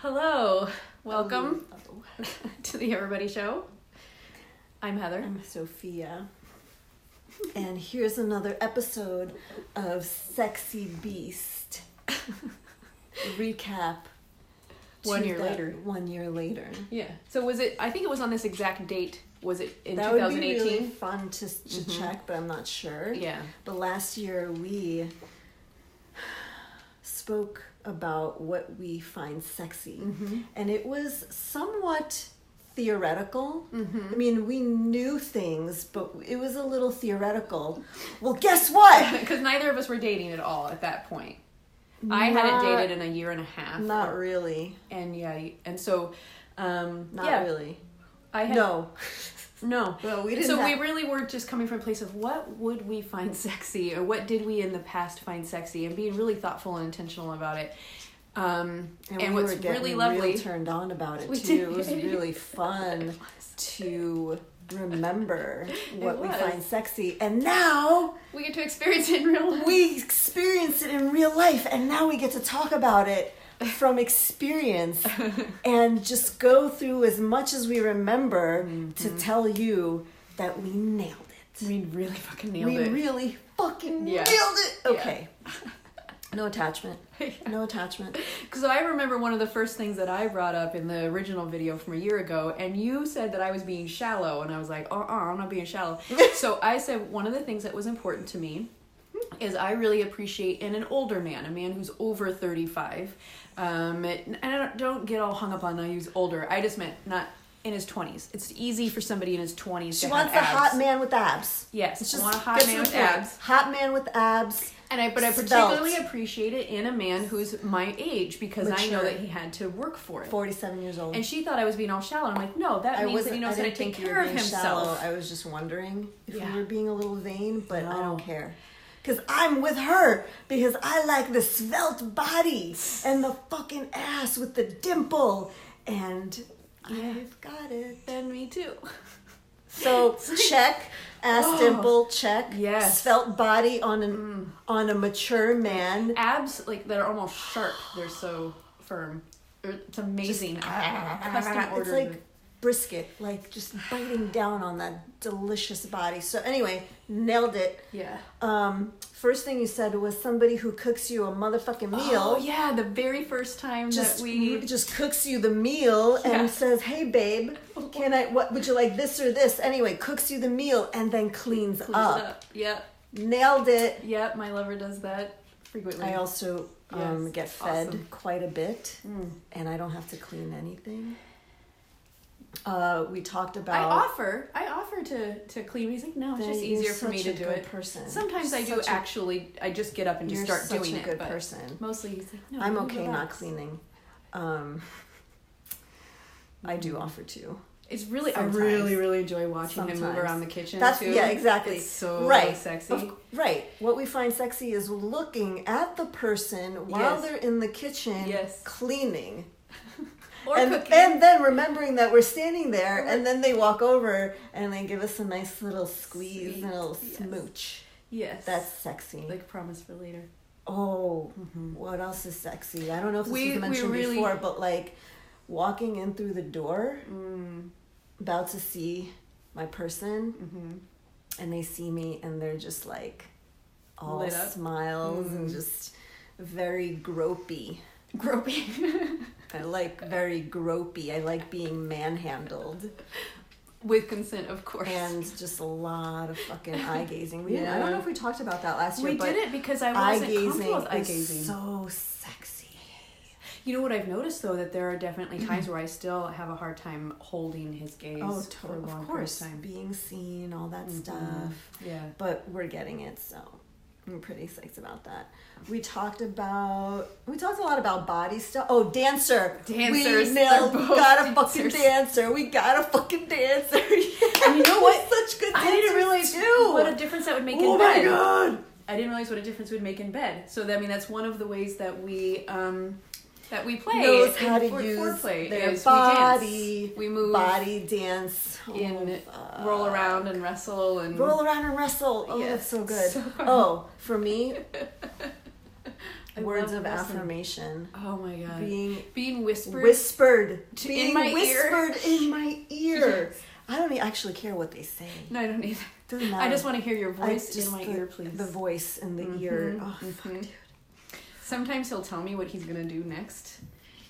Hello, welcome to the Everybuddy Show. I'm Heather. I'm Sophia. And here's another episode of Sexy Beast. Recap. 1 year later. 1 year later. Yeah. So was it, I think it was on this exact date, was it in that 2018? Would be really fun to check, but I'm not sure. Yeah. But last year we spoke about what we find sexy. And it was somewhat theoretical. I mean, we knew things, but it was a little theoretical. Well, guess what? Because neither of us were dating at all at that point. I hadn't dated in a year and a half. Not really. And so... not really. I had... No. No. Well, we didn't so we really were just coming from a place of what would we find sexy, or what did we in the past find sexy, and being really thoughtful and intentional about it. And we what's were getting really lovely, real turned on about it we too. did. It was really fun to remember what we find sexy, and now we get to experience it in real life. We experience it in real life, and now we get to talk about it from experience and just go through as much as we remember to tell you that we nailed it. We really fucking nailed it. We really fucking nailed it. Okay. Yeah. No attachment. No attachment. Because I remember one of the first things that I brought up in the original video from a year ago, and you said that I was being shallow, and I was like, I'm not being shallow. So I said one of the things that was important to me is I really appreciate in an older man, a man who's over 35. And I don't get all hung up on I use older. I just meant not in his 20s. It's easy for somebody in his 20s she to wants have a abs. hot man with abs. Yes, I want a hot man with abs. Hot man with abs. But I particularly appreciate it in a man who's my age, because I know that he had to work for it. 47 years old. And she thought I was being all shallow. I'm like, no, that means that he knows how to take care of himself. Shallow. I was just wondering if you were being a little vain, but I don't care. Because I'm with her, because I like the svelte body and the fucking ass with the dimple, and I've got it. And me too. So check, ass dimple, check. Yes. Svelte body on a mature man. Abs like that are almost sharp. They're so firm. It's amazing. Custom ordered. It's like brisket, like just biting down on that delicious body. So anyway, nailed it. Yeah. First thing you said was somebody who cooks you a motherfucking meal. Oh yeah, the very first time that we just cooks you the meal and says, "Hey babe, what would you like, this or this?" Anyway, cooks you the meal and then cleans up. Yep. Nailed it. Yep, my lover does that frequently. I also get fed quite a bit, and I don't have to clean anything. We talked about. I offer to clean. He's like, no, it's just easier for me to do it. Person. Sometimes I do actually. I just get up and just start doing it. You're such a good person. Mostly, he's like, no. I'm okay not cleaning. I do offer to. It's really. Sometimes. I really enjoy watching him move around the kitchen. Too. Yeah, exactly. It's so sexy. Right. What we find sexy is looking at the person while they're in the kitchen cleaning. And then remembering that we're standing there, and then they walk over and they give us a nice little squeeze and a little smooch. Yes. That's sexy. Like promise for later. Oh, what else is sexy? I don't know if this was mentioned before, but like walking in through the door, about to see my person, and they see me and they're just like all lit up, smiles and just very gropey. I like very gropey. I like being manhandled. With consent, of course. And just a lot of fucking eye gazing. I don't know if we talked about that last year, but we did it because I wasn't comfortable with eye gazing. Is so sexy. You know what I've noticed, though, that there are definitely times where I still have a hard time holding his gaze for a long period of time. Being seen, all that stuff. Yeah. But we're getting it, so I'm pretty psyched about that. We talked a lot about body stuff. Oh, dancer. Dancers. We got a fucking dancer. We got a fucking dancer. And you know what? Such good dancers. I didn't realize what a difference that would make in bed. Oh my God. I didn't realize what a difference it would make in bed. So that's one of the ways that we play. Knows how to use their body. We move. Body dance. Roll around and wrestle. Oh, yes, that's so good. So for me, words of affirmation. Oh my God. Being whispered in my ear. In my ear. Yes. I don't actually care what they say. No, I don't either. Doesn't matter. I just want to hear your voice in my ear, please. The voice in the ear. Oh, fuck, dude. Sometimes he'll tell me what he's gonna do next.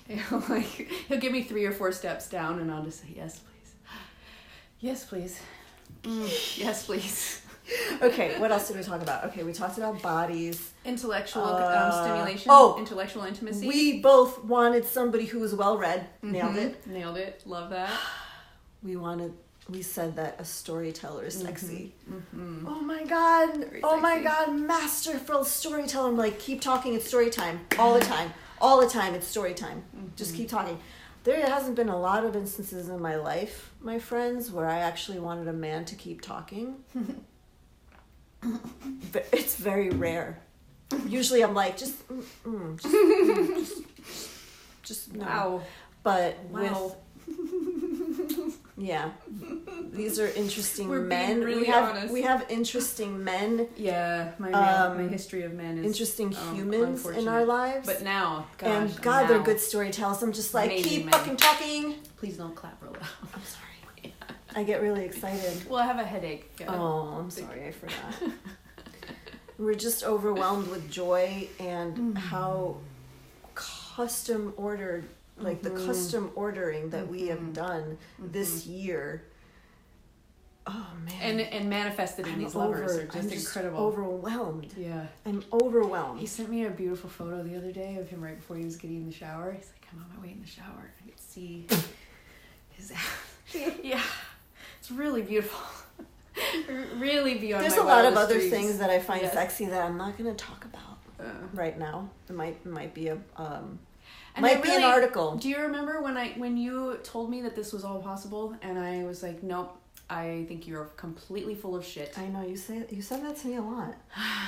He'll give me 3 or 4 steps down, and I'll just say, yes, please. Yes, please. Yes, please. Okay, what else did we talk about? Okay, we talked about bodies. Intellectual stimulation. Intellectual intimacy. We both wanted somebody who was well-read. Nailed it. Nailed it. Love that. We said that a storyteller is sexy. Mm-hmm. Oh my God. Very oh sexy. my God. Masterful storyteller. I'm like, keep talking. It's story time. All the time. All the time. It's story time. Just keep talking. There hasn't been a lot of instances in my life, my friends, where I actually wanted a man to keep talking. But it's very rare. Usually I'm like, just no. Wow. But Wow. yeah, these are interesting We're men. Being really honest. We have interesting men. Yeah, my history of men is interesting humans in our lives. But now, gosh, and God, they're good storytellers. I'm just like, keep fucking talking. Please don't clap real loud. I'm sorry. Yeah. I get really excited. Well, I have a headache. Yeah. Oh, I'm sorry, I forgot. We're just overwhelmed with joy and how custom ordered. Like the custom ordering that we have done this year. Oh man! And manifested in these lovers are just incredible. Overwhelmed. Yeah, I'm overwhelmed. He sent me a beautiful photo the other day of him right before he was getting in the shower. He's like, "I'm on my way in the shower. I could see his ass." Yeah, it's really beautiful. Really beyond. There's a lot of other things that I find sexy that I'm not going to talk about right now. It might be a. Might be an article. Do you remember when you told me that this was all possible, and I was like, nope, I think you're completely full of shit. I know you said that to me a lot.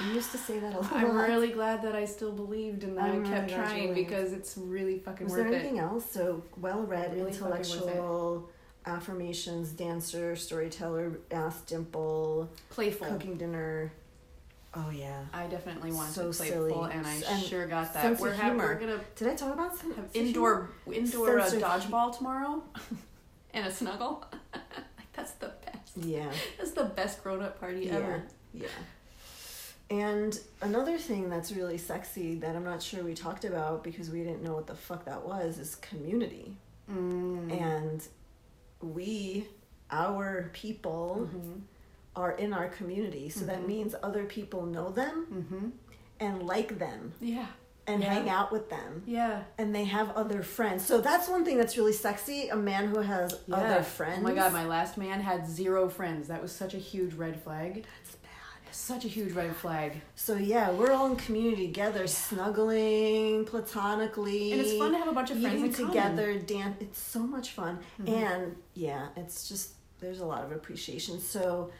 You used to say that a lot. I'm really glad that I still believed and that I kept trying because it's really fucking worth it. Was there anything else? So well-read, really intellectual, affirmations, dancer, storyteller, ass dimple, playful, cooking dinner. Oh yeah, I definitely want so to play silly. full, and I sure got that. We're gonna. Did I talk about some indoor dodgeball tomorrow, and a snuggle? Like that's the best. Yeah, that's the best grown-up party ever. Yeah. And another thing that's really sexy that I'm not sure we talked about because we didn't know what the fuck that was is community. And our people. Are in our community, so that means other people know them and like them, and hang out with them, and they have other friends. So that's one thing that's really sexy. A man who has other friends. Oh my God, my last man had 0 friends. That was such a huge red flag. That's bad. Such a huge red flag. So yeah, we're all in community together, snuggling platonically, and it's fun to have a bunch of friends together. Dance. It's so much fun, and it's just. There's a lot of appreciation. So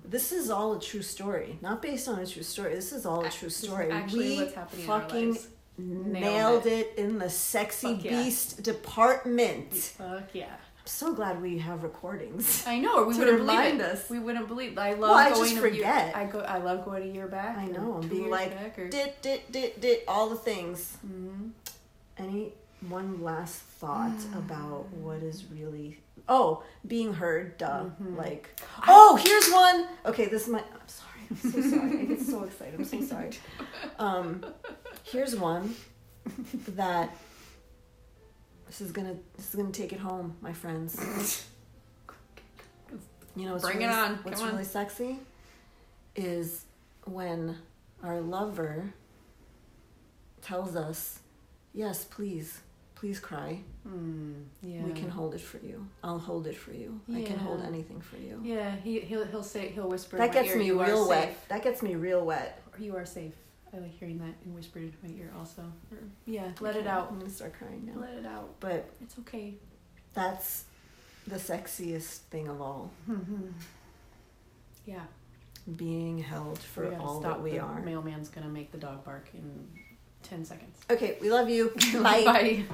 this is all a true story. Not based on a true story. This is all a true story. Actually, what's happening fucking in our lives. nailed it in the sexy beast department. Fuck yeah. I'm so glad we have recordings. I know, or we wouldn't believe it. We wouldn't believe. I love going. I love going a year back. I know. I'm being like dit all the things. Any one last thought about what is really being heard, like here's one. Okay, this is my I'm sorry. I'm so sorry. I get so excited. I'm so sorry. Here's one that this is gonna take it home, my friends. You know what's really sexy is when our lover tells us, yes, please cry. We can hold it for you. I'll hold it for you. I can hold anything for you. Yeah, he'll whisper. That gets me real wet. That gets me real wet. You are safe. I like hearing that and whispered into my ear also. Let it out. I'm gonna start crying now. Let it out. But it's okay. That's the sexiest thing of all. Yeah. Being held for all that we are. Mailman's gonna make the dog bark in 10 seconds. Okay, we love you. Bye. Bye.